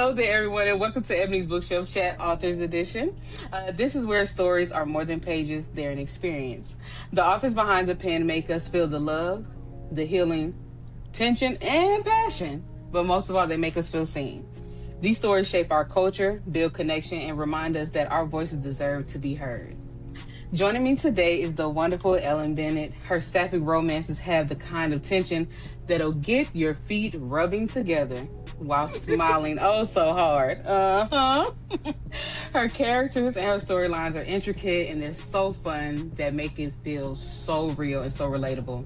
Hello there, everyone, and welcome to Ebony's Bookshelf Chat Authors Edition. This is where stories are more than pages, they're an experience. The authors behind the pen make us feel the love, the healing, tension, and passion, but most of all, they make us feel seen. These stories shape our culture, build connection, and remind us that our voices deserve to be heard. Joining me today is the wonderful Ellen Bennett. Her sapphic romances have the kind of tension that'll get your feet rubbing together while smiling oh so hard. Her characters and her storylines are intricate and they're so fun that make it feel so real and so relatable.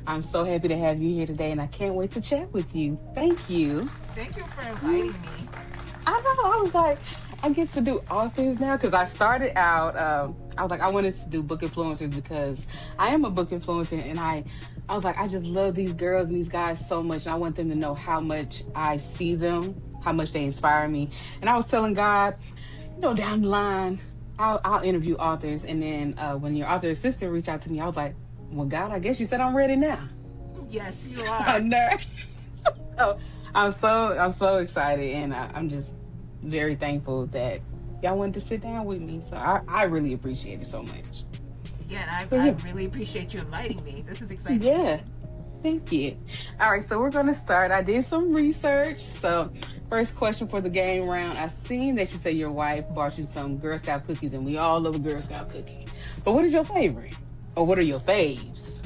I'm so happy to have you here today and I can't wait to chat with you. Thank you. Thank you for inviting me. I know, I was like, I get to do authors now because I started out, I was like, I wanted to do book influencers because I am a book influencer and I was like, I just love these girls and these guys so much. And I want them to know how much I see them, how much they inspire me. And I was telling God, down the line, I'll interview authors. And then when your author assistant reached out to me, I was like, well, God, I guess you said I'm ready now. Yes, you are. So I'm so excited and I'm just very thankful that y'all wanted to sit down with me. So I really appreciate it so much. Yeah, and I really appreciate you inviting me. This is exciting. Yeah, thank you. All right, so we're going to start. I did some research. So first question for the game round. I seen that you say your wife bought you some Girl Scout cookies, and we all love a Girl Scout cookie. But what is your favorite? Or what are your faves?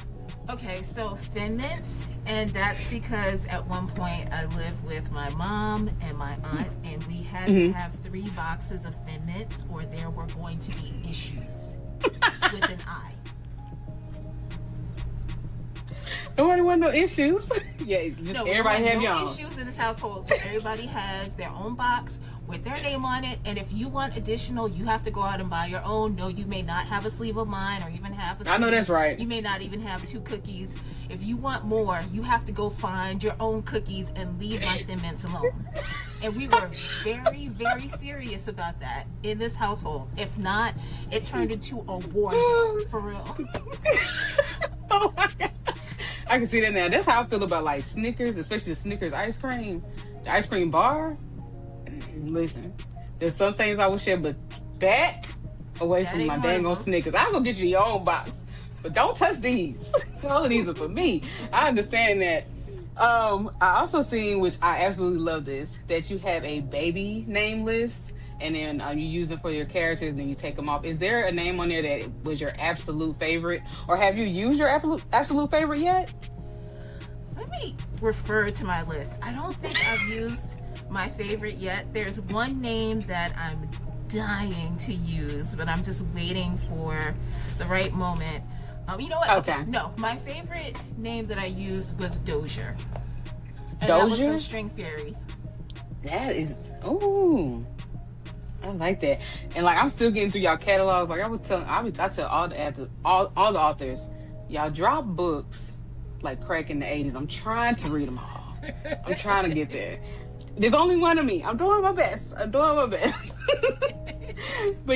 Okay, so Thin Mints, and that's because at one point I lived with my mom and my aunt, and we had to have 3 boxes of Thin Mints, or there were going to be issues with an I. Nobody want no issues. Yeah, no, everybody have your own issues in this household, so everybody has their own box with their name on it, and if you want additional, you have to go out and buy your own. No, you may not have a sleeve of mine or even have a sleeve. I know that's right. You may not even have 2 cookies. If you want more, you have to go find your own cookies and leave my Thin Mints alone. And we were very, very serious about that in this household. If not, it turned into a war zone, for real. Oh my God. I can see that now. That's how I feel about like Snickers, especially the Snickers ice cream. The ice cream bar. Listen, there's some things I will share, but that away from my dang old Snickers. I'll go get you your own box, but don't touch these. All of these are for me. I understand that. I also seen, which I absolutely love this, that you have a baby name list, and then you use them for your characters, and then you take them off. Is there a name on there that was your absolute favorite, or have you used your absolute favorite yet? Let me refer to my list. I don't think I've used my favorite yet. There's one name that I'm dying to use, but I'm just waiting for the right moment. You know what? Okay. No, my favorite name that I used was Dozier. And Dozier? That was from String Fairy. That is, ooh, I like that. And like, I'm still getting through y'all catalogs. Like I tell all the authors, y'all drop books like crack in the 80s. I'm trying to read them all. I'm trying to get there. There's only one of me. I'm doing my best. But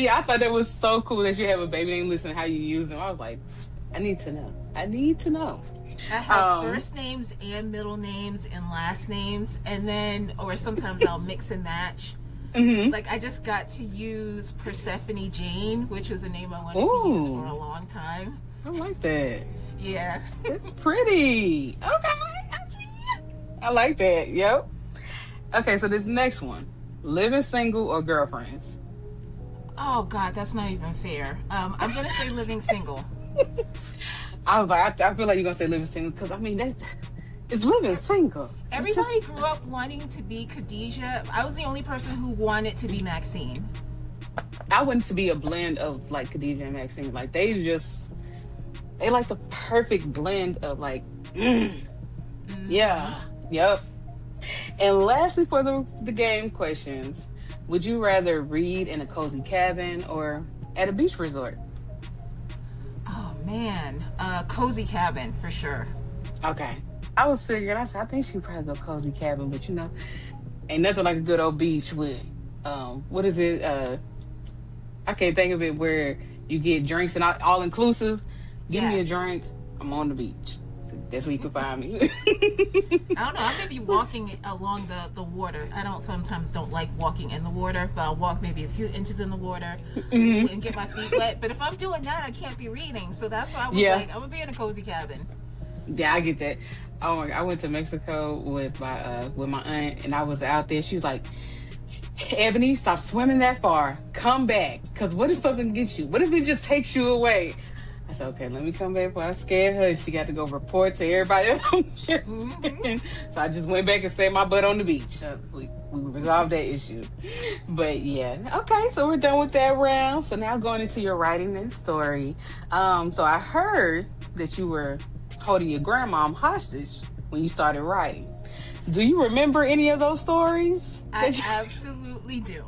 yeah, I thought that was so cool that you have a baby name list and how you use them. I was like, I need to know. I have first names and middle names and last names, and then, or sometimes I'll mix and match. Mm-hmm. Like I just got to use Persephone Jane, which was a name I wanted to use for a long time. I like that. Yeah. It's pretty. Okay. I see it. I like that. Yep. Okay, so this next one, living single or girlfriends? Oh God, that's not even fair. I'm gonna say living single. I was like, I feel like you're gonna say living single because I mean it's living single. Everybody grew up wanting to be Khadijah. I was the only person who wanted to be Maxine. I wanted to be a blend of like Khadijah and Maxine. Like they like the perfect blend of like, yeah, yep. And lastly, for the game questions, would you rather read in a cozy cabin or at a beach resort? Oh man, cozy cabin for sure. Okay. I was figuring, I think she'd probably go cozy cabin, but ain't nothing like a good old beach with, what is it? I can't think of it, where you get drinks and all inclusive. Give me a drink, I'm on the beach. That's where you can find me. I don't know. I may be walking along the water. I don't like walking in the water, but I'll walk maybe a few inches in the water and get my feet wet. But if I'm doing that, I can't be reading. So that's why I was like, I'm gonna be in a cozy cabin. Yeah, I get that. Oh my God. I went to Mexico with my aunt, and I was out there. She was like, Ebony, stop swimming that far. Come back. Because what if something gets you? What if it just takes you away? I said, okay, let me come back before I scared her. She got to go report to everybody else. So I just went back and stayed my butt on the beach. We resolved that issue. But yeah, okay, so we're done with that round. So now going into your writing and story. So I heard that you were holding your grandmom hostage when you started writing. Do you remember any of those stories? I absolutely do.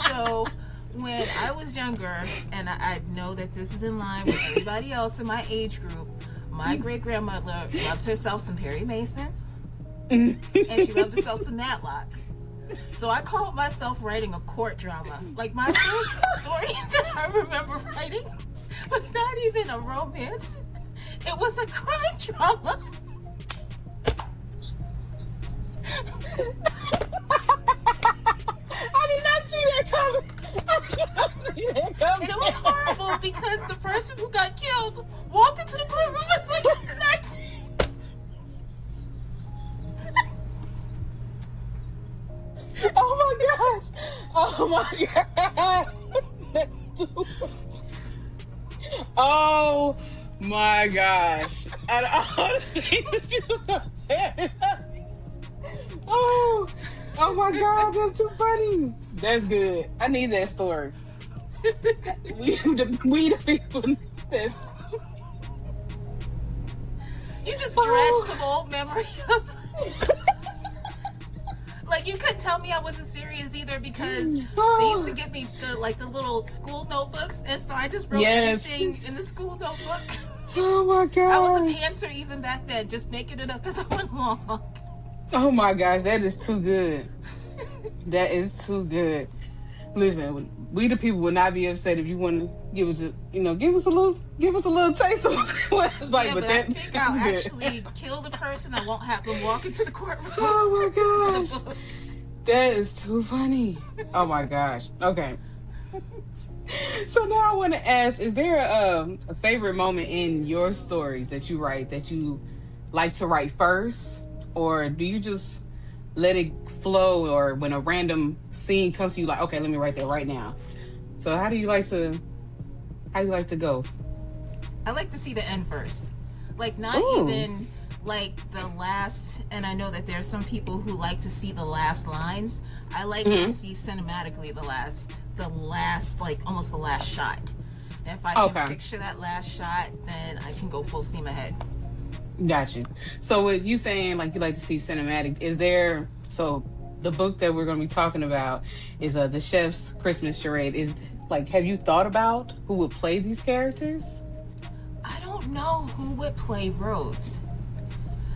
So when I was younger, and I know that this is in line with everybody else in my age group, my great-grandmother loved herself some Perry Mason, and she loved herself some Matlock. So I called myself writing a court drama. Like, my first story that I remember writing was not even a romance. It was a crime drama. I did not see that coming. And it was horrible because the person who got killed walked into the courtroom and was like, "That's." Oh my gosh! Oh my gosh! That's too... Oh my gosh! And all the things that you said. Oh my God! That's too funny. That's good. I need that story. we the people. That's... You just dredged some old memory up. Like, you couldn't tell me I wasn't serious either because they used to give me the little school notebooks, and so I just wrote everything in the school notebook. Oh my God! I was a pantser even back then, just making it up as I went along. Oh my gosh, that is too good. That is too good. Listen, we the people would not be upset if you want to give us a little taste of what it's like. Yeah, but I think I'll actually kill the person. I won't have them walk into the courtroom. Oh my gosh, that is too funny. Oh my gosh. Okay. So now I want to ask: is there a favorite moment in your stories that you write that you like to write first, or do you just let it flow, or when a random scene comes to you, like, okay, let me write that right now? So how do you like to go? I like to see the end first. Like, not even like the last, and I know that there's some people who like to see the last lines. I like to see cinematically the last, like, almost the last shot. And if I can picture that last shot, then I can go full steam ahead. Got you. So with you saying, like, you like to see cinematic, is there, so the book that we're going to be talking about is The Chef's Christmas Charade. Is, like, have you thought about who would play these characters? I don't know who would play Rhodes.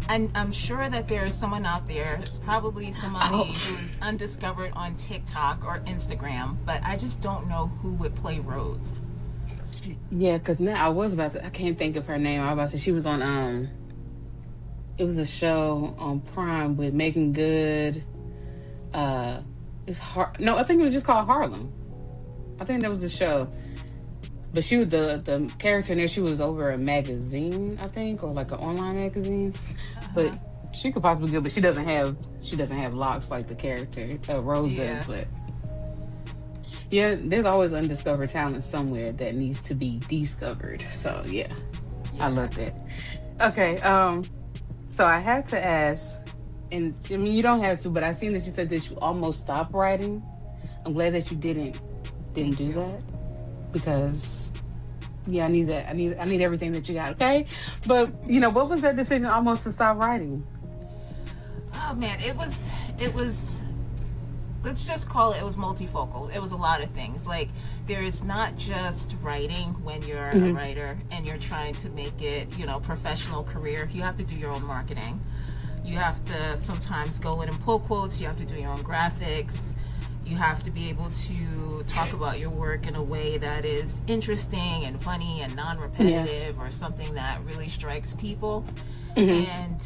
And I'm sure that there is someone out there. It's probably somebody who is undiscovered on TikTok or Instagram, but I just don't know who would play Rhodes. Yeah, because now I can't think of her name. I was about to say she was on, it was a show on Prime with Megan Good. I think it was just called Harlem. I think that was the show. But she was the character in there. She was over a magazine, I think, or like an online magazine. But she could possibly go. But she doesn't have locks like the character Rose does. But yeah, there's always undiscovered talent somewhere that needs to be discovered. So yeah. I love that. Okay, so I have to ask, and I mean, you don't have to, but I seen that you said that you almost stopped writing. I'm glad that you didn't do that, because I need that. I need everything that you got. Okay, but what was that decision almost to stop writing? Oh man, it was. Let's just call it was multifocal. It was a lot of things. Like, there is not just writing when you're a writer and you're trying to make it, professional career. You have to do your own marketing. You have to sometimes go in and pull quotes. You have to do your own graphics. You have to be able to talk about your work in a way that is interesting and funny and non-repetitive, or something that really strikes people. and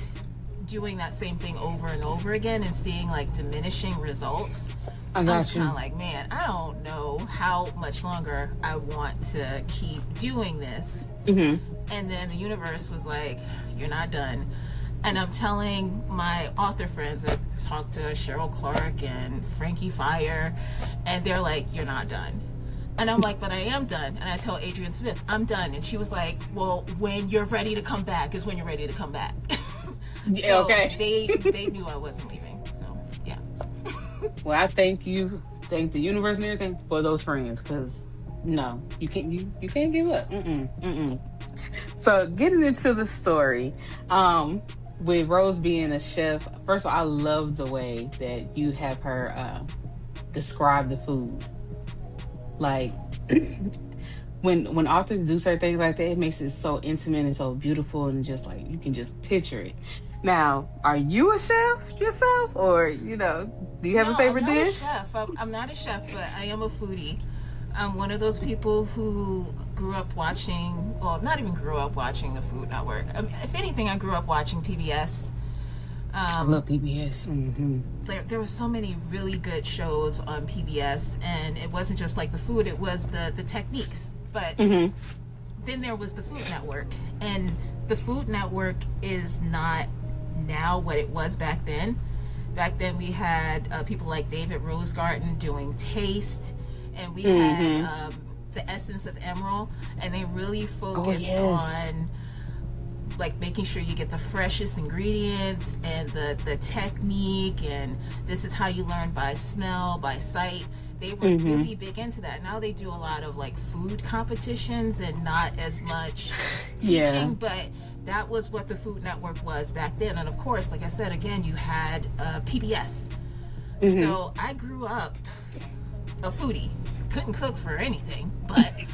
doing that same thing over and over again and seeing like diminishing results. I I'm got just kind you. of like, man, I don't know how much longer I want to keep doing this. And then the universe was like, you're not done. And I'm telling my author friends, I talked to Cheryl Clark and Frankie Fire, and they're like, you're not done. And I'm like, but I am done. And I tell Adrienne Smith, I'm done. And she was like, well, when you're ready to come back is when you're ready to come back. Yeah, So okay. they knew I wasn't leaving. So yeah. Well, I thank the universe and everything for those friends, because no, you can't give up. So getting into the story, with Rose being a chef, first of all, I love the way that you have her describe the food. Like when authors do certain things like that, it makes it so intimate and so beautiful, and just like you can just picture it. Now, are you a chef yourself, or do you have a No, I'm favorite not a dish? chef. I'm not a chef, but I am a foodie. I'm one of those people who grew up watching, well, not even grew up watching the Food Network. If anything, I grew up watching PBS. I love PBS. There were so many really good shows on PBS, and it wasn't just like the food, it was the techniques. But then there was the Food Network, and the Food Network is not now what it was back then. Back then we had people like David Rosegarten doing Taste, and we had the Essence of Emerald, and they really focused on like making sure you get the freshest ingredients and the technique, and this is how you learn by smell, by sight. They were really big into that. Now they do a lot of like food competitions and not as much teaching, but that was what the Food Network was back then. And of course, like I said, again, you had PBS. So I grew up a foodie. Couldn't cook for anything, but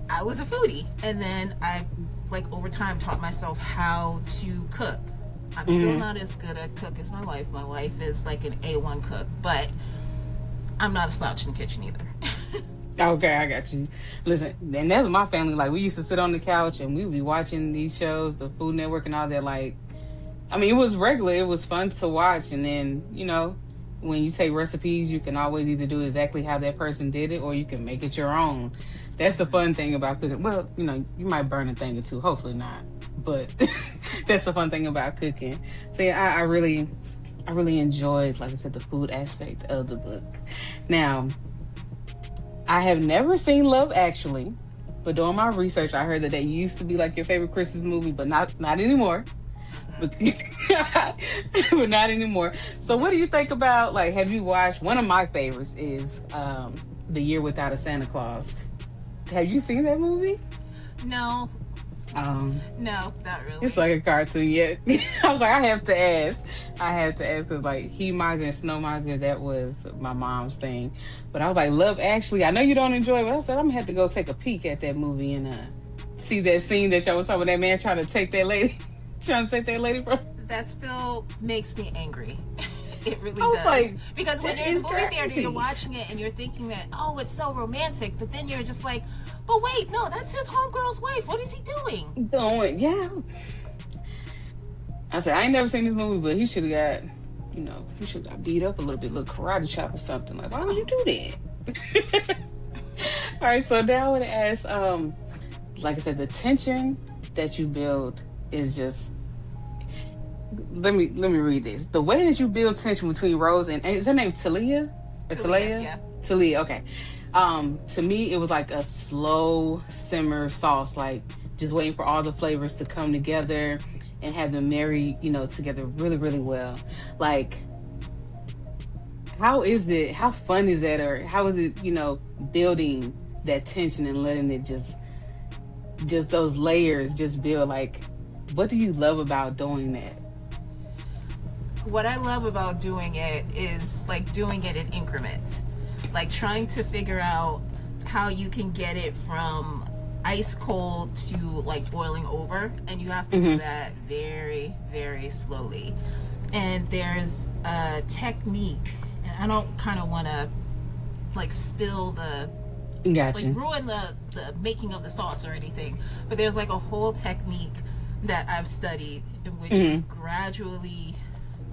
I was a foodie. And then I, like, over time taught myself how to cook. I'm still not as good a cook as my wife. My wife is like an A1 cook, but I'm not a slouch in the kitchen either. Okay, I got you. Listen, and that was my family. Like, we used to sit on the couch and we would be watching these shows, the Food Network and all that. Like, I mean, it was regular. It was fun to watch. And then, when you take recipes, you can always either do exactly how that person did it, or you can make it your own. That's the fun thing about cooking. Well, you might burn a thing or two. Hopefully not. But that's the fun thing about cooking. So yeah, I really enjoyed, like I said, the food aspect of the book. Now, I have never seen Love Actually, but doing my research, I heard that used to be like your favorite Christmas movie, but not anymore. But, but not anymore. So what do you think about, like, have you watched, one of my favorites is The Year Without a Santa Claus. Have you seen that movie? No. No, not really. It's like a cartoon. Yeah. I was like, I have to ask because, like, He Miser and Snow Miser, that was my mom's thing. But I was like, Love Actually, I know you don't enjoy it, but I said I'm gonna have to go take a peek at that movie and see that scene that y'all was talking about, that man trying to take that lady from. That still makes me angry. It really I was does. Like, because when you're in the movie crazy. theater, you're watching it and you're thinking that, oh, it's so romantic, but then you're just like, but wait, no, that's his homegirl's wife. What is he doing? Yeah. I said, I ain't never seen this movie, but he should have got beat up a little bit, little karate chop or something. Like, why would you do that? All right, so now I want to ask, like I said, the tension that you build is just, let me read this. The way that you build tension between Rose and is her name Talia? Or Talia? Yeah. Talia, okay. To me, it was like a slow simmer sauce, like just waiting for all the flavors to come together and have them marry, together really, really well. Like, how fun is that, or how is it, building that tension and letting it just those layers just build? Like, what do you love about doing that? What I love about doing it is like doing it in increments, like trying to figure out how you can get it from ice cold to like boiling over, and you have to do that very, very slowly. And there's a technique, and I don't kind of want to like spill Gotcha. like ruin the making of the sauce or anything, but there's like a whole technique that I've studied, in which you Mm-hmm. gradually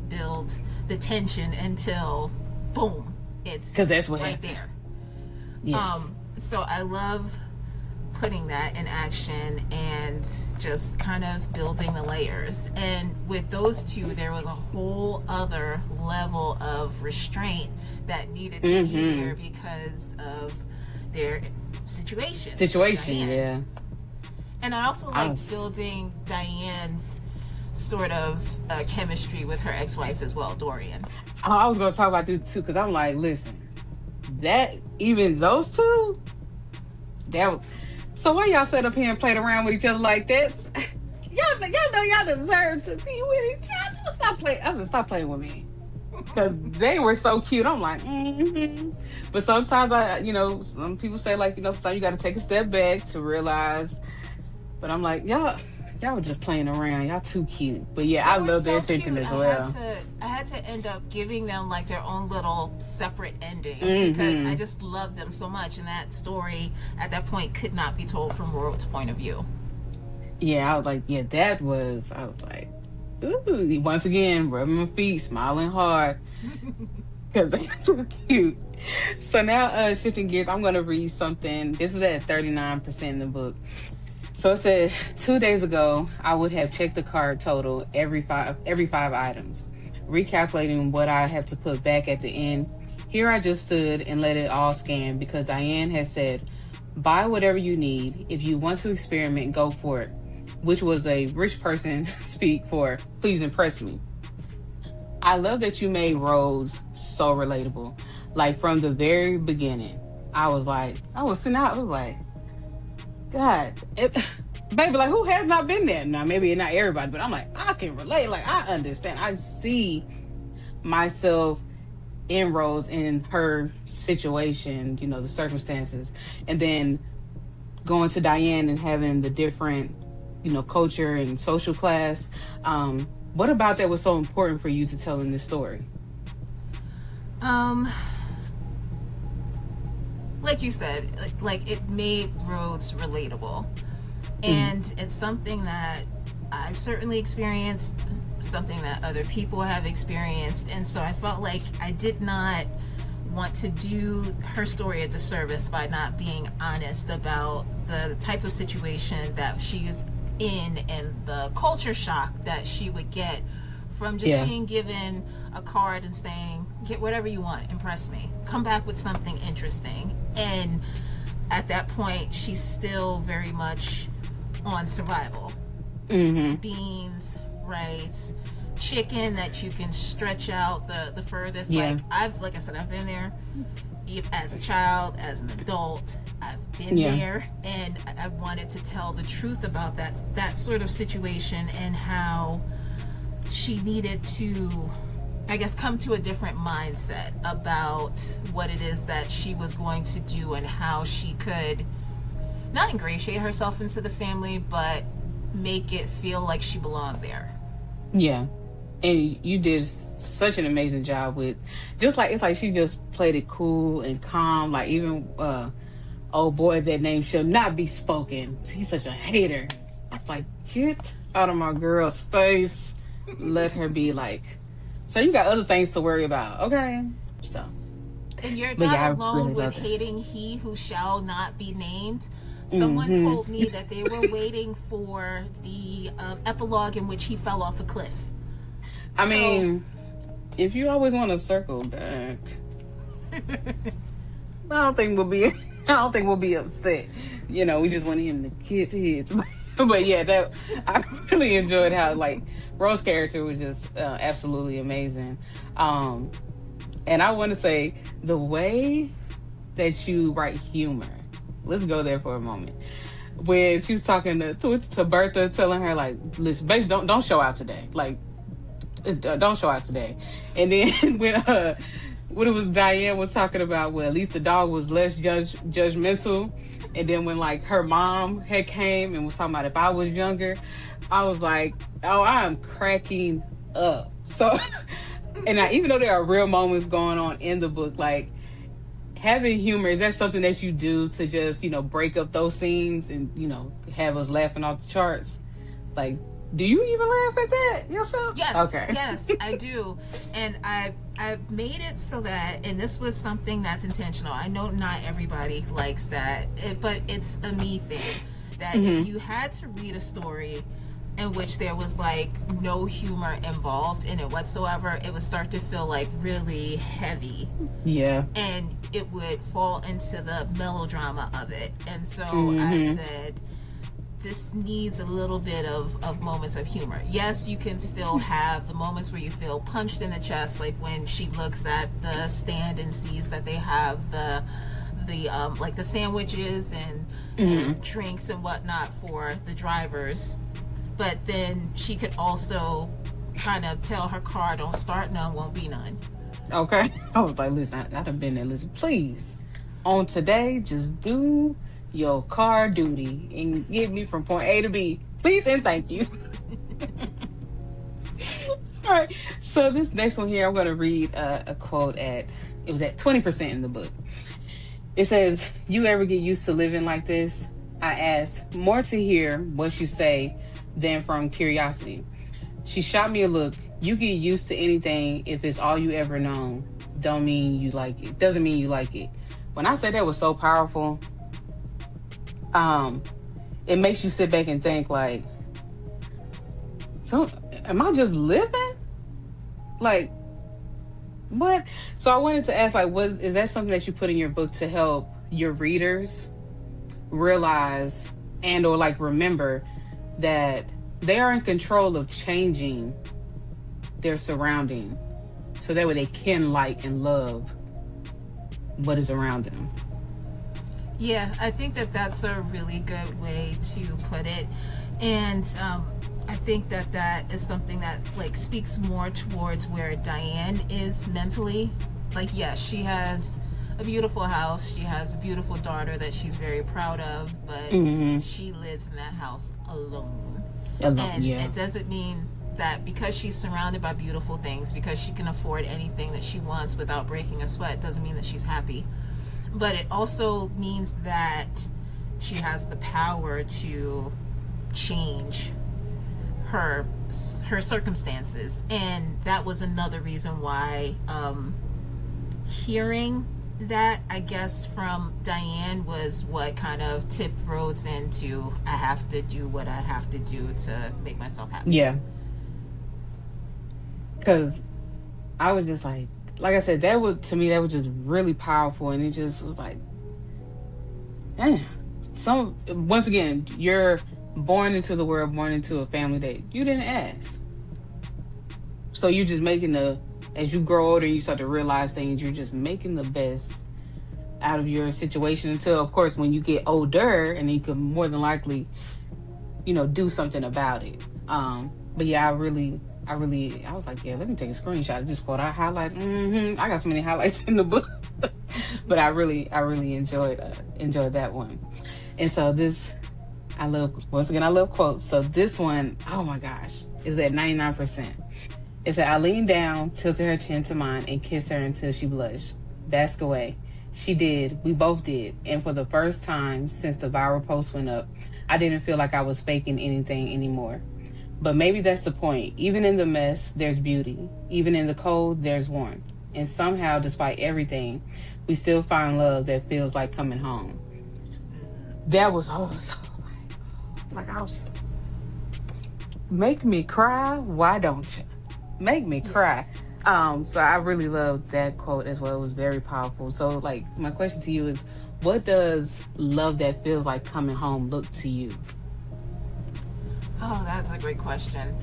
build the tension until boom, it's Because that's what right happened. there. Yes. So I love putting that in action and just kind of building the layers. And with those two, there was a whole other level of restraint that needed to be Mm-hmm. there because of their situation with Situation, Diane. yeah. And I also I liked was, building Diane's sort of chemistry with her ex-wife as well, Dorian. I was going to talk about this too, because I'm like, listen, that, even those two, that, so why y'all sit up here and played around with each other like that? Y'all know y'all deserve to be with each other. Stop playing. I'm gonna stop playing with me. Because they were so cute. I'm like, mm-hmm. But sometimes some people say, like, sometimes you got to take a step back to realize. But I'm like, y'all were just playing around. Y'all too cute. But yeah, They I were love their so attention cute. as well. I had to end up giving them like their own little separate ending because I Mm-hmm. just loved them so much, and that story at that point could not be told from Royal's point of view. Yeah, I was like, yeah, I was like, ooh, once again, rubbing my feet, smiling hard. Because they're too cute. So now, shifting gears, I'm going to read something. This was at 39% in the book. So it said, 2 days ago, I would have checked the card total every five items, recalculating what I have to put back at the end. Here I just stood and let it all scan because Diane had said, buy whatever you need. If you want to experiment, go for it, which was a rich person speak for, please impress me. I love that you made Rose so relatable. Like from the very beginning, I was sitting out, I was like, God, baby, like who has not been there? Now, maybe not everybody, but I'm like, I can relate. Like, I understand. I see myself in Rose in her situation, the circumstances. And then going to Diane and having the different, culture and social class. What about that was so important for you to tell in this story? Um, like you said, like it made Rhodes relatable, Mm, and it's something that I've certainly experienced, something that other people have experienced, and so I felt like I did not want to do her story a disservice by not being honest about the type of situation that she is in and the culture shock that she would get from just yeah. being given a card and saying, get whatever you want, impress me, come back with something interesting. And at that point, she's still very much on survival. Mm-hmm. Beans, rice, chicken that you can stretch out the furthest. Yeah. Like I said, I've been there as a child, as an adult. I've been Yeah. there, and I wanted to tell the truth about that sort of situation and how she needed to, I guess, come to a different mindset about what it is that she was going to do and how she could not ingratiate herself into the family, but make it feel like she belonged there. Yeah. And you did such an amazing job with just like it's like she just played it cool and calm. Like even oh boy, that name shall not be spoken. He's such a hater. I was like, get out of my girl's face. Let her be like, so you got other things to worry about. Okay. So And you're but not yeah, I alone really with love it. hating he who shall not be named. Someone Hmm. told me that they were waiting for the epilogue in which he fell off a cliff. I So, mean, if you always want to circle back, I don't think we'll be upset. We just want him to get his. But yeah, that I really enjoyed how like Rose's character was just absolutely amazing. Um, and I want to say the way that you write humor. Let's go there for a moment. When she was talking to Bertha, telling her like, "Listen, basically, don't show out today. Like, don't show out today." And then when it was Diane was talking about, well, at least the dog was less judgmental. And then when like her mom had came and was talking about if I was younger, I was like, oh, I am cracking up. So, and even though there are real moments going on in the book, like having humor, is that something that you do to just break up those scenes and have us laughing off the charts? Like, Do you even laugh at that yourself? Yes, Okay. yes, I do. And I've made it so that, and this was something that's intentional. I know not everybody likes that, but it's a me thing. That if you had to read a story in which there was like no humor involved in it whatsoever, it would start to feel like really heavy. Yeah. And it would fall into the melodrama of it. And so I said, this needs a little bit of moments of humor. Yes, you can still have the moments where you feel punched in the chest, like when she looks at the stand and sees that they have the like the sandwiches and drinks and whatnot for the drivers. But then she could also kind of tell her car, don't start, none won't be none. Okay. I was like, listen, I'd have been there. Listen, please, on today, just do your car duty and get me from point A to B. Please and thank you. All right. So this next one here, I'm going to read a quote it was at 20% in the book. It says, "You ever get used to living like this? I ask, more to hear what you say than from curiosity. She shot me a look. You get used to anything if it's all you ever known. Don't mean you like it. Doesn't mean you like it." When I say that was so powerful, it makes you sit back and think like, so am I just living? Like, what? So I wanted to ask, like, is that something that you put in your book to help your readers realize and or like remember that they are in control of changing their surrounding so that way they can like and love what is around them? Yeah, I think that that's a really good way to put it. And I think that that is something that like speaks more towards where Diane is mentally. Like, yes, she has a beautiful house. She has a beautiful daughter that she's very proud of, but she lives in that house alone. And it doesn't mean that because she's surrounded by beautiful things, because she can afford anything that she wants without breaking a sweat, doesn't mean that she's happy. But it also means that she has the power to change her circumstances. And that was another reason why hearing that, I guess, from Diane was what kind of tipped Rhodes into, I have to do what I have to do to make myself happy. Yeah. Because I was just like I said, that was, to me, that was just really powerful. And it just was like, damn. Once again, you're born into the world, born into a family that you didn't ask. So you're just making as you grow older and you start to realize things, you're just making the best out of your situation until, of course, when you get older and you can more than likely, do something about it. But yeah, I was like, yeah, let me take a screenshot of this quote. I highlight, I got so many highlights in the book, but I really enjoyed that one. And so I love quotes. So this one, oh my gosh, is at 99%. It said, "I leaned down, tilted her chin to mine, and kissed her until she blushed. Bask away." She did. We both did. And for the first time since the viral post went up, I didn't feel like I was faking anything anymore. But maybe that's the point. Even in the mess, there's beauty. Even in the cold, there's warmth. And somehow, despite everything, we still find love that feels like coming home. That was also like I was, make me cry. Why don't you? Make me cry. So I really loved that quote as well. It was very powerful. So like my question to you is, what does love that feels like coming home look to you? Oh, that's a great question.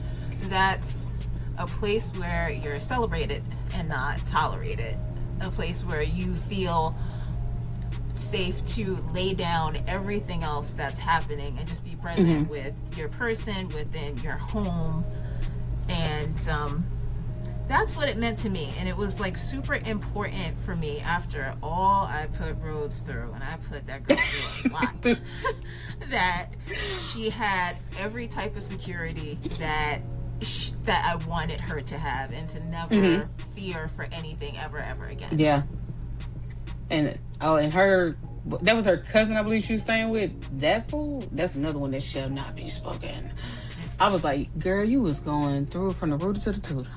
That's a place where you're celebrated and not tolerated. A place where you feel safe to lay down everything else that's happening and just be present with your person within your home. And that's what it meant to me. And it was like super important for me after all I put Rhodes through, and I put that girl through a lot, that she had every type of security that I wanted her to have, and to never fear for anything ever again. Yeah. And her, that was her cousin, I believe she was staying with. That fool, that's another one that shall not be spoken. I was like, girl, you was going through from the rooter to the tutor.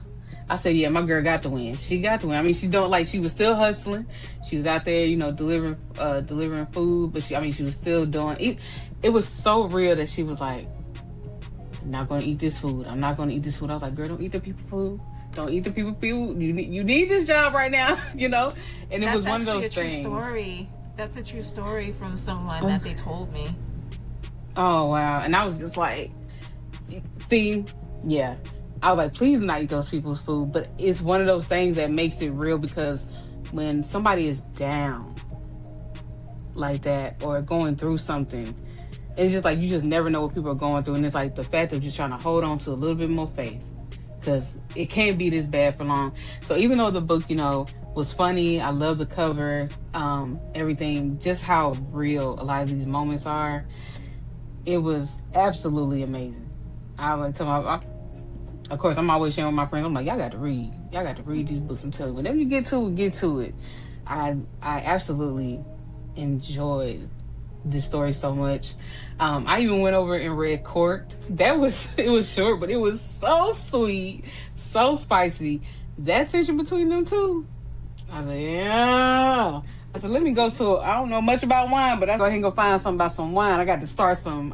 I said, yeah, my girl got the win. She got the win. I mean, she don't like, she was still hustling. She was out there, delivering food, but she was still doing it. It was so real that she was like, I'm not going to eat this food. I'm not going to eat this food. I was like, girl, don't eat the people food. Don't eat the people food. You need this job right now, And it was one of those things. Story. That's a true story from someone that they told me. Oh, wow. And I was just like, see, yeah. I was like, please not eat those people's food. But it's one of those things that makes it real, because when somebody is down like that or going through something, it's just like you just never know what people are going through. And it's like the fact of just trying to hold on to a little bit more faith, because it can't be this bad for long. So even though the book, was funny, I love the cover, everything, just how real a lot of these moments are. It was absolutely amazing. I went to of course, I'm always sharing with my friends. I'm like, y'all got to read. Y'all got to read these books. I'm telling you, whenever you get to it. I absolutely enjoyed this story so much. I even went over and read Court. It was short, but it was so sweet, so spicy. That tension between them two. I was like, yeah. I said, let me go to. I don't know much about wine, but I go ahead and go find something about some wine. I got to start some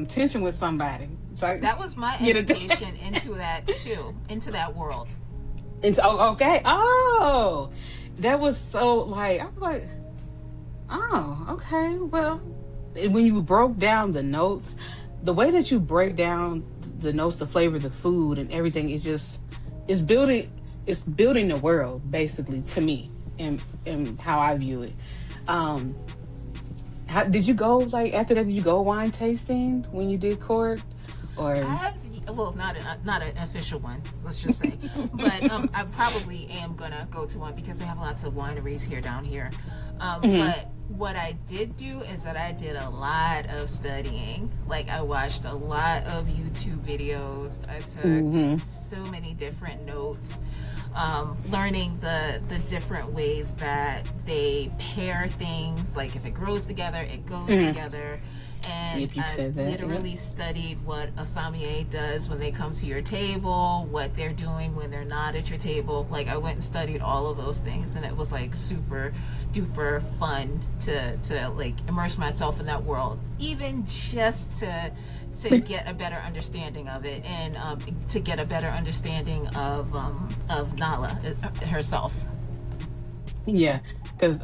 tension with somebody. So that was my education into that too, into that world. Okay. Oh, that was so like, I was like, oh, okay. Well, when you broke down the notes, the way that you break down the notes, the flavor of the food and everything, it's building the world, basically, to me, and how I view it. Did you go, like, after that, did you go wine tasting when you did Court? Or not an official one, let's just say, but I probably am gonna go to one because they have lots of wineries down here. But what I did do is that I did a lot of studying. Like, I watched a lot of YouTube videos. I took so many different notes, learning the different ways that they pair things. Like, if it grows together, it goes together. And I literally studied what a sommelier does when they come to your table, what they're doing when they're not at your table. Like, I went and studied all of those things, and it was like super duper fun to like immerse myself in that world, even just to get a better understanding of it, and to get a better understanding of Nala herself. Yeah. Because,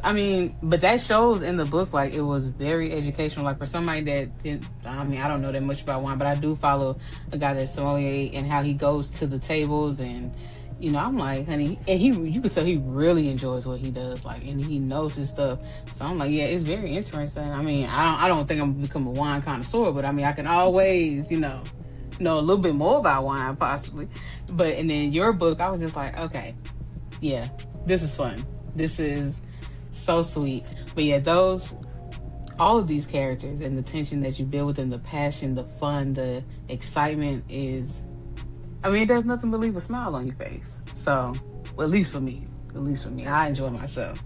but that shows in the book, like, it was very educational. Like, for somebody that didn't, I don't know that much about wine, but I do follow a guy that's sommelier and how he goes to the tables. And, I'm like, honey, and you could tell he really enjoys what he does, like, and he knows his stuff. So I'm like, yeah, it's very interesting. I don't think I'm going to become a wine connoisseur, but I can always, know a little bit more about wine, possibly. And then your book, I was just like, okay, yeah, this is fun. This is so sweet. But yeah, all of these characters and the tension that you build with them, the passion, the fun, the excitement is, there's nothing but leave a smile on your face. So, well, at least for me, I enjoy myself.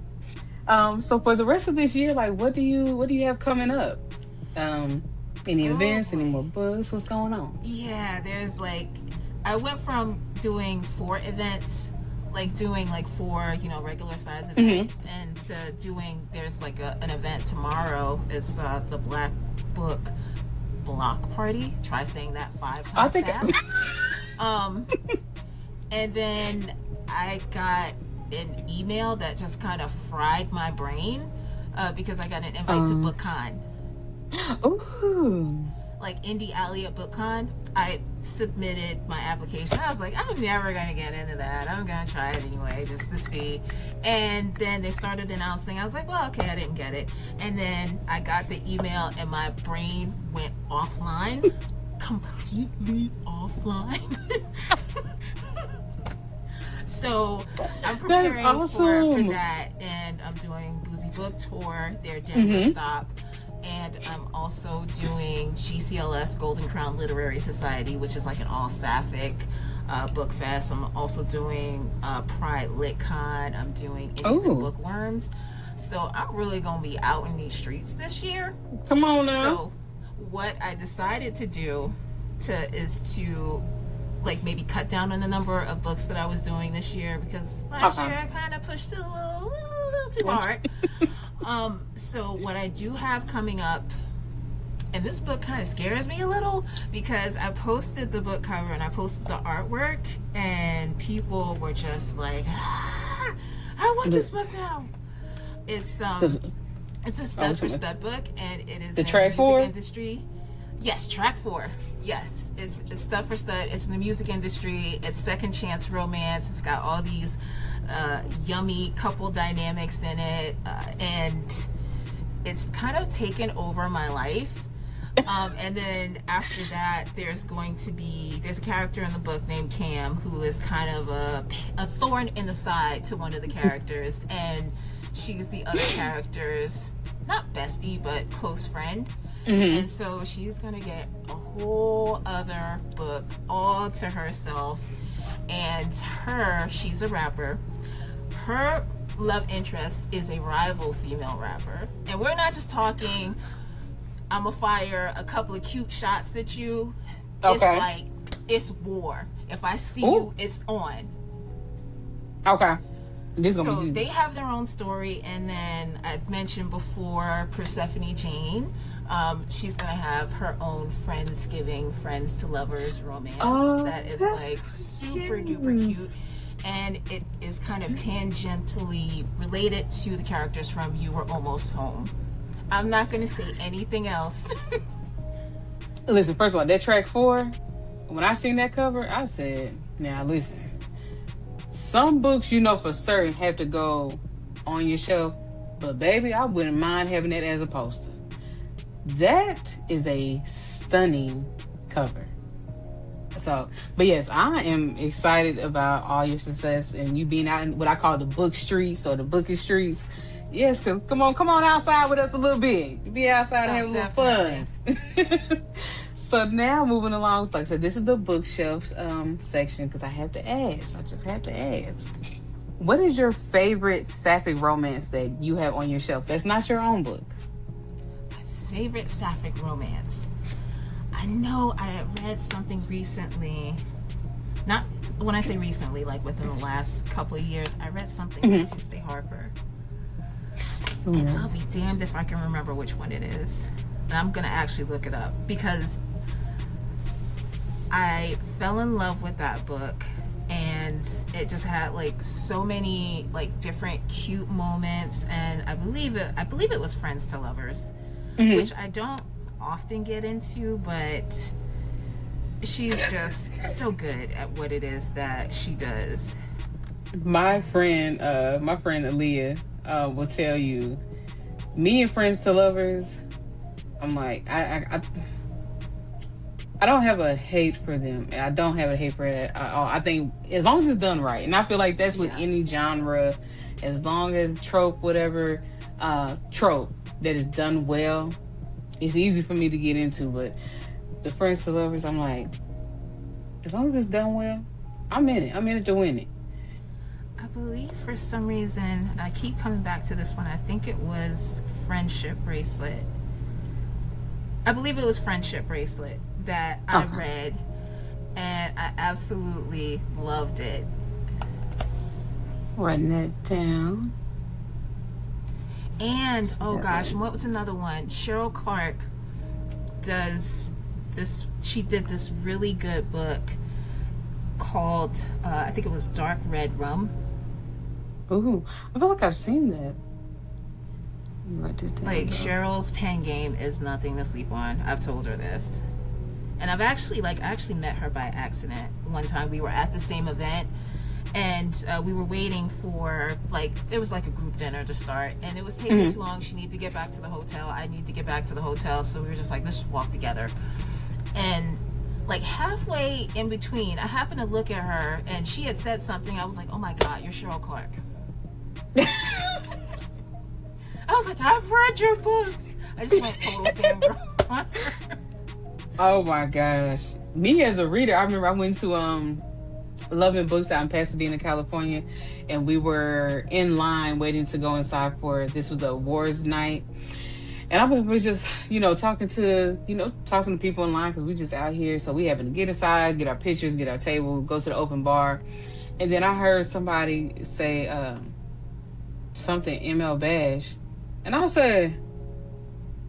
So for the rest of this year, like, what do you have coming up? Any events, any more books? What's going on? Yeah, there's I went from doing 4 events, doing 4 regular size events, and to doing, there's an event tomorrow. It's the Black Book Block Party. Try saying that 5 times fast. And then I got an email that just kind of fried my brain, because I got an invite to BookCon. Ooh. Indie Alley at BookCon. I submitted my application. I was like, I'm never gonna get into that. I'm gonna try it anyway, just to see. And then they started announcing. I was like, well, okay, I didn't get it. And then I got the email, and my brain went offline, completely offline. So I'm preparing for that, and I'm doing Boozy Book Tour, their Denver stop. And I'm also doing GCLS Golden Crown Literary Society, which is an all Sapphic book fest. I'm also doing Pride LitCon. I'm doing Indies and Bookworms. So I'm really going to be out in these streets this year. Come on now. So what I decided to do to like maybe cut down on the number of books that I was doing this year, because last year I kind of pushed it a little too hard. So what I do have coming up, and this book kind of scares me a little, because I posted the book cover and I posted the artwork, and people were just like, I want this book now. It's a stud for stud book, and it is the in track the music 4 industry. Yes, track 4. Yes, it's stud for stud. It's in the music industry. It's second chance romance. It's got all these yummy couple dynamics in it, and it's kind of taken over my life. And then after that, there's a character in the book named Cam, who is kind of a thorn in the side to one of the characters, and she's the other character's not bestie but close friend. And so she's gonna get a whole other book all to herself. And she's a rapper. Her love interest is a rival female rapper, and we're not just talking I'm gonna fire a couple of cute shots at you. Okay. It's like, it's war. If I see you, it's on. Okay. So they have their own story, and then I've mentioned before Persephone Jane. She's gonna have her own Friendsgiving, friends to lovers romance that is like super duper cute, and it is kind of tangentially related to the characters from You Were Almost Home. I'm not gonna say anything else. Listen, first of all, that track 4, when I seen that cover, I said, now listen, some books you know for certain have to go on your shelf, but baby, I wouldn't mind having that as a poster. That is a stunning cover. So, but yes, I am excited about all your success and you being out in what I call the book streets or the bookish streets. Yes, cause come on outside with us a little bit. Be outside and have a little fun. So now moving along, like I said, this is the bookshelves section, because I have to ask. I just have to ask. What is your favorite sapphic romance that you have on your shelf? That's not your own book. My favorite sapphic romance. I know I read something recently. Not when I say recently, like within the last couple of years, I read something by Tuesday Harper. And I'll be damned if I can remember which one it is. And I'm gonna actually look it up, because I fell in love with that book, and it just had like so many like different cute moments, and I believe it was Friends to Lovers, which I don't often get into, but she's just so good at what it is that she does. My friend Aaliyah will tell you, me and Friends to Lovers, I'm like, I don't have a hate for them. I don't have a hate for it at all. I think as long as it's done right, and I feel like that's with any genre, as long as trope that is done well, it's easy for me to get into. But the Friends to Lovers, I'm like, as long as it's done well, I'm in it. I'm in it to win it. I believe for some reason, I keep coming back to this one. I think it was Friendship Bracelet. I believe it was Friendship Bracelet that I read, and I absolutely loved it. Writing that down. And gosh, what was another one? Cheryl Clark does this. She did this really good book called I think it was Dark Red Rum. Ooh, I feel like I've seen that. Like, Cheryl's pen game is nothing to sleep on. I've told her this. And I actually met her by accident. One time we were at the same event, and we were waiting for, it was like a group dinner to start, and it was taking too long. She needed to get back to the hotel. I need to get back to the hotel. So we were just like, let's just walk together. And halfway in between, I happened to look at her, and she had said something. I was like, oh my God, you're Cheryl Clark. I was like, I've read your books. I just went total fangirl on her. Oh my gosh. Me as a reader, I remember I went to Loving Books out in Pasadena, California, and we were in line waiting to go inside this was the awards night. And I was just, talking to people in line because we just out here. So we having to get inside, get our pictures, get our table, go to the open bar. And then I heard somebody say something ML Bash. And I said,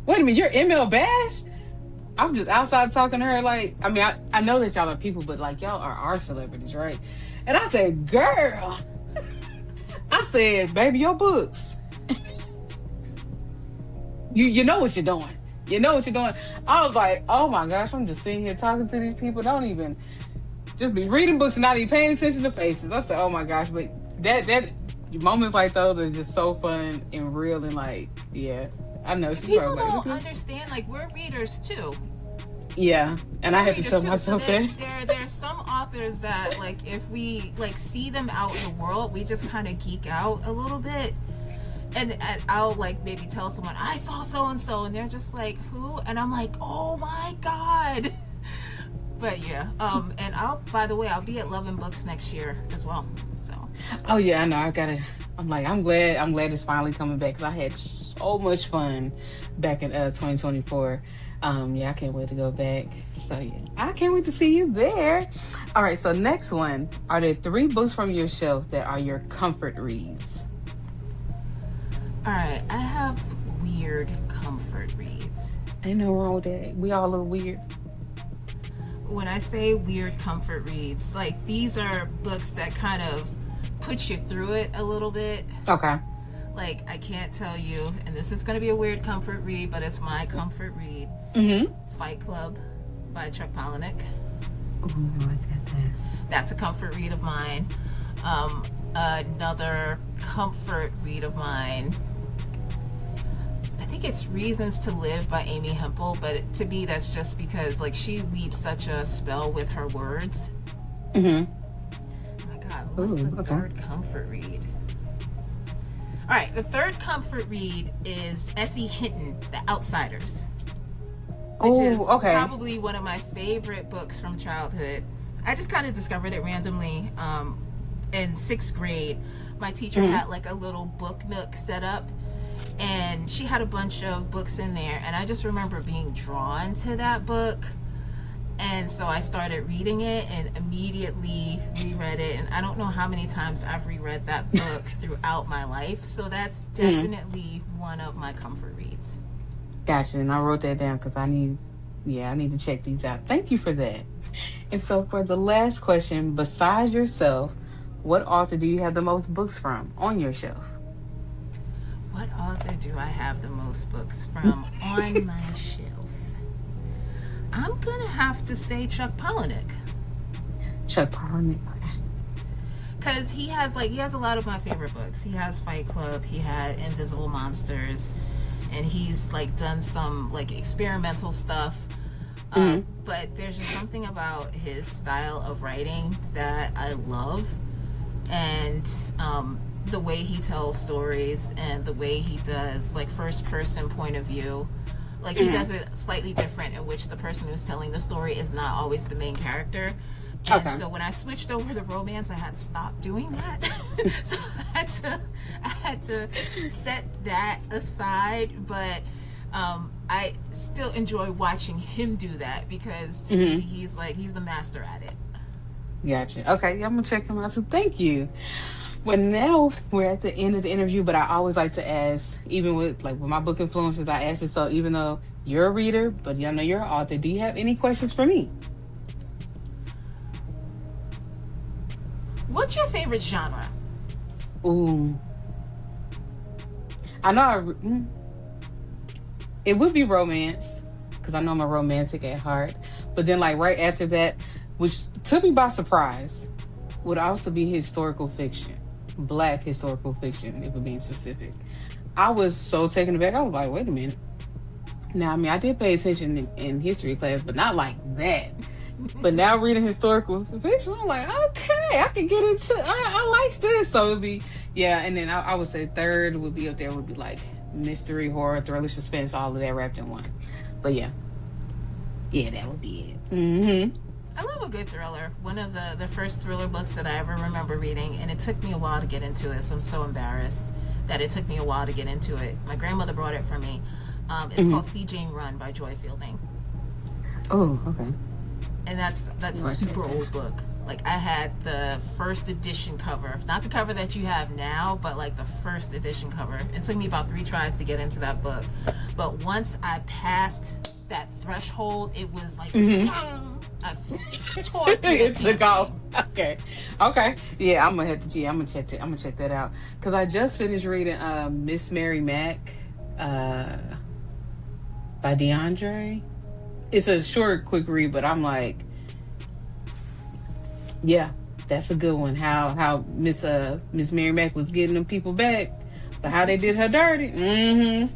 wait a minute, you're ML Bash? I'm just outside talking to her. Like, I mean, I know that y'all are people, but like, y'all are our celebrities, right? And I said, girl, I said, baby, your books. You know what you're doing. You know what you're doing. I was like, oh my gosh, I'm just sitting here talking to these people. Don't even just be reading books and not even paying attention to faces. I said, oh my gosh, but that moments like those are just so fun and real and like, yeah. I know she people probably don't understand. Like, we're readers too. Yeah, and I had to tell myself so that. There's some authors that, like, if we like see them out in the world, we just kind of geek out a little bit. And I'll like maybe tell someone I saw so and so, and they're just like, who? And I'm like, oh my god. But yeah, and by the way, I'll be at Love and Books next year as well. So. Oh yeah, I know. I'm glad it's finally coming back because I had so much fun back in 2024. Yeah, I can't wait to go back. So yeah, I can't wait to see you there. All right, so next one. Are there 3 books from your shelf that are your comfort reads? All right, I have weird comfort reads. Ain't no wrong with that. We all a little weird. When I say weird comfort reads, like, these are books that kind of put you through it a little bit. Okay. Like, I can't tell you, and this is going to be a weird comfort read, but it's my comfort read. Mm-hmm. Fight Club by Chuck Palahniuk. Oh, I like that. That's a comfort read of mine. Another comfort read of mine, I think it's Reasons to Live by Amy Hempel, but to me that's just because, like, she weaves such a spell with her words. Mm-hmm. Oh my god, what's the third comfort read? All right, the third comfort read is S.E. Hinton, The Outsiders, which is probably one of my favorite books from childhood. I just kind of discovered it randomly in 6th grade. My teacher had like a little book nook set up, and she had a bunch of books in there, and I just remember being drawn to that book. And so I started reading it and immediately reread it. And I don't know how many times I've reread that book throughout my life. So that's definitely one of my comfort reads. Gotcha. And I wrote that down because I need to check these out. Thank you for that. And so for the last question, besides yourself, what author do you have the most books from on your shelf? What author do I have the most books from on my shelf? I'm gonna have to say Chuck Palahniuk. Chuck Palahniuk. Because he has a lot of my favorite books. He has Fight Club, he had Invisible Monsters, and he's like done some like experimental stuff. But there's just something about his style of writing that I love, and the way he tells stories and the way he does like first person point of view. Like, he does it slightly different, in which the person who's telling the story is not always the main character. And so when I switched over to romance, I had to stop doing that. So I had to set that aside. But I still enjoy watching him do that, because to me, he's the master at it. Gotcha. Okay, I'm gonna check him out. So thank you. Well, now we're at the end of the interview, but I always like to ask, even with my book influences, I ask it. So even though you're a reader, but I know you're an author, do you have any questions for me? What's your favorite genre? Ooh, I know it would be romance, because I know I'm a romantic at heart. But then, like, right after that, which took me by surprise, would also be historical fiction. Black historical fiction, if we're being specific. I was so taken aback. I was like, wait a minute. Now, I mean, I did pay attention in history class, but not like that. But now reading historical fiction, I'm like, okay, I can get into I like this. So it would be, and then I would say third would be up there, would be like mystery, horror, thriller, suspense, all of that wrapped in one. But yeah, that would be it. I love a good thriller. One of the first thriller books that I ever remember reading, and it took me a while to get into it, so I'm so embarrassed that it took me a while to get into it. My grandmother brought it for me. It's called See Jane Run by Joy Fielding. Oh, okay. And that's a super old book. Like, I had the first edition cover, not the cover that you have now, but like the first edition cover. It took me about 3 tries to get into that book, but once I passed that threshold, it was like I tore through It took off. Okay. Yeah, I'm gonna check that out, because I just finished reading Miss Mary Mack by DeAndre. It's a short, quick read, but I'm like, yeah, that's a good one. How Miss Mary Mack was getting them people back, but how they did her dirty.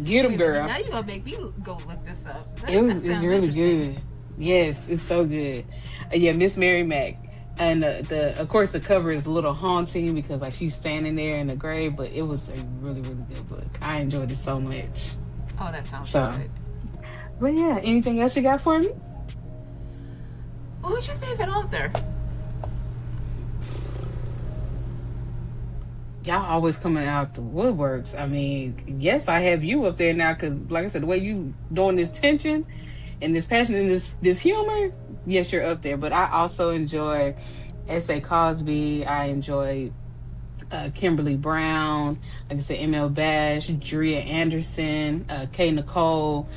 Get them, girl. Now you gonna make me go look this up. It's really good. Yes, it's so good. Yeah, Miss Mary Mack, and the of course the cover is a little haunting because like she's standing there in the grave, but it was a really, really good book. I enjoyed it so much. Oh, that sounds good. But yeah, anything else you got for me? Who's your favorite author? Y'all always coming out the woodworks. I mean, yes, I have you up there now because, like I said, the way you doing this tension and this passion and this humor, yes, you're up there. But I also enjoy S.A. Cosby. I enjoy Kimberly Brown. Like I said, M.L. Bash, Drea Anderson, Kay Nicole.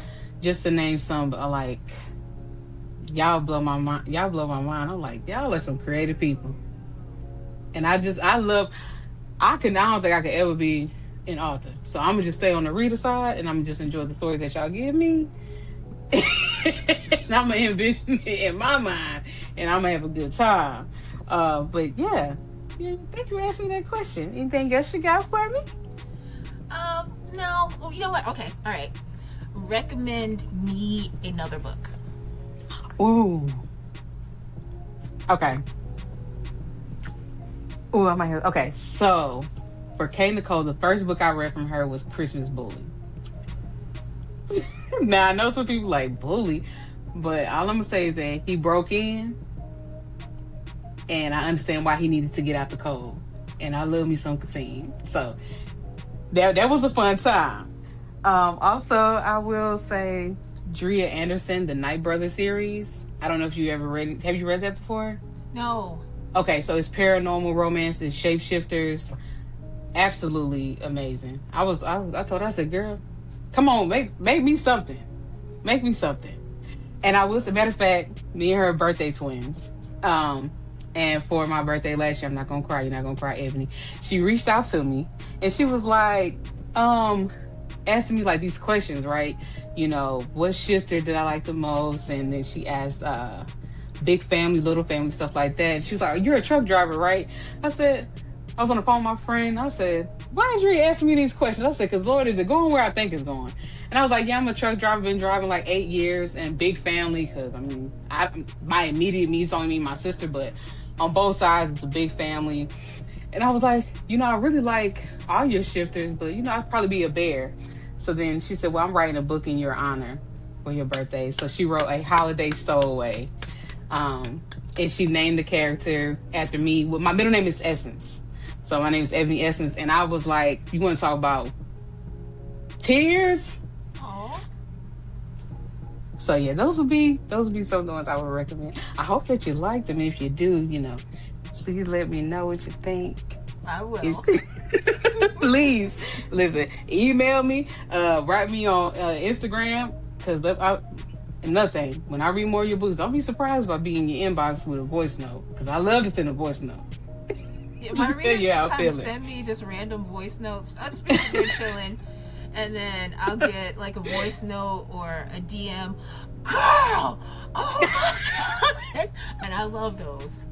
Just to name some, like, y'all blow my mind. I'm like, y'all are some creative people. And I don't think I could ever be an author. So I'm gonna just stay on the reader side and I'm gonna just enjoy the stories that y'all give me. And I'm gonna envision it in my mind and I'm gonna have a good time. But yeah, thank you for asking me that question. Anything else you got for me? No. Well, you know what? Okay, all right. Recommend me another book. Ooh. Okay. Ooh, I might have. Okay, so for Kay Nicole, the first book I read from her was Christmas Bully. Now, I know some people like bully, but all I'm going to say is that he broke in, and I understand why he needed to get out the cold. And I love me some Cassine. So, that was a fun time. Also, I will say Drea Anderson, the Night Brother series. I don't know if you ever read it. Have you read that before? No. Okay, so it's paranormal romance, it's shapeshifters. Absolutely amazing. I told her, I said, girl, come on, make me something. Make me something. And I was, as a matter of fact, me and her are birthday twins. And for my birthday last year, I'm not gonna cry, you're not gonna cry, Ebony. She reached out to me and she was like, asking me like these questions, right? You know, what shifter did I like the most? And then she asked big family, little family, stuff like that. And she was like, you're a truck driver, right? I said, I was on the phone with my friend. I said, why is you asking me these questions? I said, because Lord, is it going where I think it's going? And I was like, yeah, I'm a truck driver. Been driving like 8 years and big family. Because, I mean, my immediate me is only me and my sister. But on both sides, it's a big family. And I was like, I really like all your shifters. But, I'd probably be a bear. So then she said, well, I'm writing a book in your honor for your birthday. So she wrote A Holiday Stowaway. And she named the character after me. Well, my middle name is Essence. So my name is Ebony Essence. And I was like, you want to talk about tears? Aww. So yeah, those would be some of the ones I would recommend. I hope that you like them. If you do, please let me know what you think. I will. Please, listen, email me, write me on Instagram, because another thing, when I read more of your books, don't be surprised by being in your inbox with a voice note, because I love to send a voice note. Yeah, my readers sometimes send me just random voice notes. I'll just be there chilling, and then I'll get like a voice note or a DM. Girl! Oh my God! And I love those.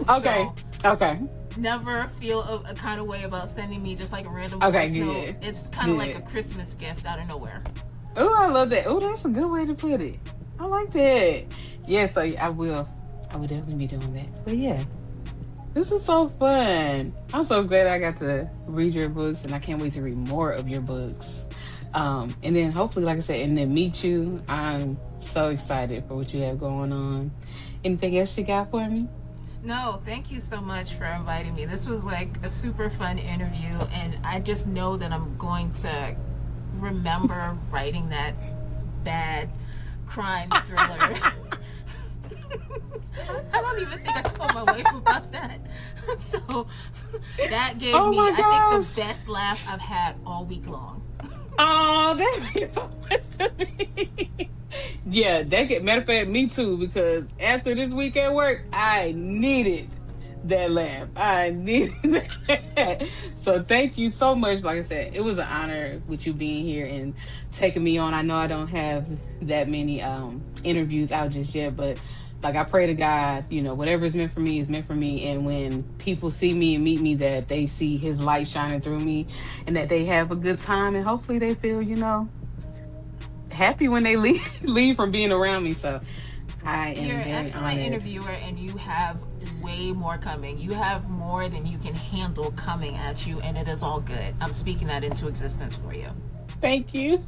Okay. So, okay. Never feel a kind of way about sending me just like a random voice note. It's kind of like a Christmas gift out of nowhere. Oh, I love that. Oh, that's a good way to put it. I like that. Yeah, so I will definitely be doing that. But yeah, this is so fun. I'm so glad I got to read your books, and I can't wait to read more of your books. And then hopefully, like I said, and then meet you. I'm so excited for what you have going on. Anything else you got for me? No, thank you so much for inviting me. This was like a super fun interview, and I just know that I'm going to remember writing that bad crime thriller. I don't even think I told my wife about that. So that gave Oh me, my I think, gosh. the best laugh I've had all week long. Oh, that means so much to me. Yeah, that get matter of fact, me too, because after this week at work, I needed that laugh. I needed that. So thank you so much. Like I said, it was an honor with you being here and taking me on. I know I don't have that many interviews out just yet, but like I pray to God, whatever is meant for me is meant for me. And when people see me and meet me, that they see his light shining through me and that they have a good time and hopefully they feel, happy when they leave leave from being around me. So I You're am an very excellent honored. interviewer, and you have way more coming. You have more than you can handle coming at you, and it is all good. I'm speaking that into existence for you. Thank you.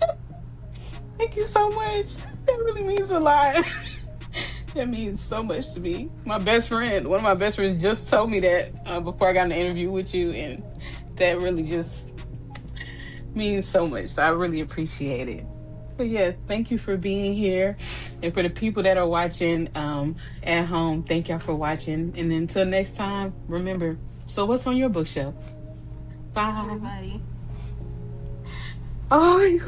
Thank you so much. That really means a lot. That means so much to me. My best friend, one of my best friends, just told me that before I got an interview with you, and that really just means so much. So I really appreciate it. But yeah, thank you for being here, and for the people that are watching at home, thank y'all for watching. And until next time, remember. So what's on your bookshelf? Bye, Bye. everybody. Oh, you